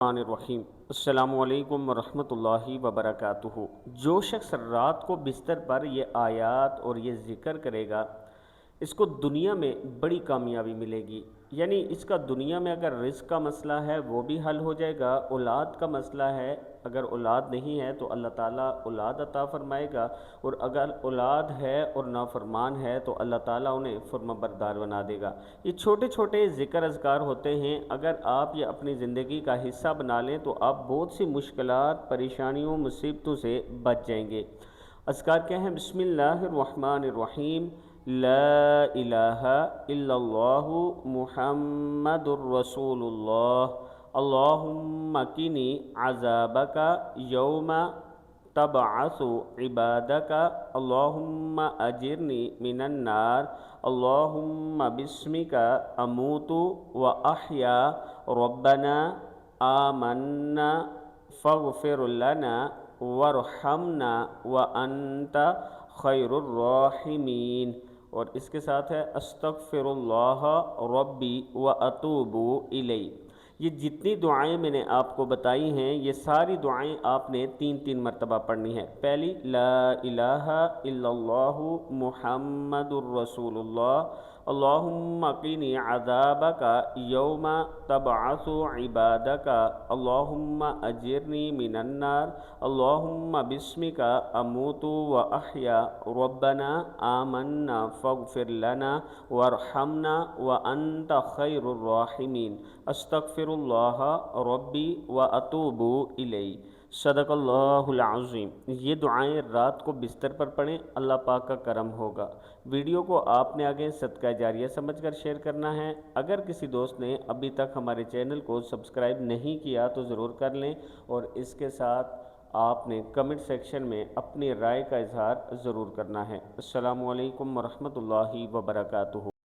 الرحیم السلام علیکم ورحمۃ اللہ وبرکاتہ۔ جو شخص رات کو بستر پر یہ آیات اور یہ ذکر کرے گا اس کو دنیا میں بڑی کامیابی ملے گی، یعنی اس کا دنیا میں اگر رزق کا مسئلہ ہے وہ بھی حل ہو جائے گا، اولاد کا مسئلہ ہے اگر اولاد نہیں ہے تو اللہ تعالیٰ اولاد عطا فرمائے گا، اور اگر اولاد ہے اور نافرمان ہے تو اللہ تعالیٰ انہیں فرما بردار بنا دے گا۔ یہ چھوٹے چھوٹے ذکر اذکار ہوتے ہیں، اگر آپ یہ اپنی زندگی کا حصہ بنا لیں تو آپ بہت سی مشکلات، پریشانیوں، مصیبتوں سے بچ جائیں گے۔ اذکار کیا ہیں؟ بسم اللہ الرحمن الرحیم، لا الہ الا اللہ محمد الرسول اللہ، اللہم قنی عذابک یوم تبعث عبادک، اللہم اجرنی من النار، اللہم بسمک اموت و احیا، ربنا آمنا فاغفر لنا وارحمنا وانت خیر الراحمین۔ اور اس کے ساتھ ہے استغفر اللہ ربی واتوب الیہ۔ یہ جتنی دعائیں میں نے آپ کو بتائی ہیں یہ ساری دعائیں آپ نے تین تین مرتبہ پڑھنی ہے۔ پہلی لا الہ الا اللہ محمد الرسول اللہ، اللہم قنی عذابک یوم تبعث عبادک، اللہم اجرنی من النار، اللہم بسمک اموت و احیا، ربنا آمنا فاغفر لنا وارحمنا وانت خیر الراحمین، استغفر اللہ ربی واتوب الیہ۔ صدق اللہ العظیم۔ یہ دعائیں رات کو بستر پر پڑھیں، اللہ پاک کا کرم ہوگا۔ ویڈیو کو آپ نے آگے صدقہ جاریہ سمجھ کر شیئر کرنا ہے۔ اگر کسی دوست نے ابھی تک ہمارے چینل کو سبسکرائب نہیں کیا تو ضرور کر لیں، اور اس کے ساتھ آپ نے کمنٹ سیکشن میں اپنی رائے کا اظہار ضرور کرنا ہے۔ السلام علیکم ورحمۃ اللہ وبرکاتہ۔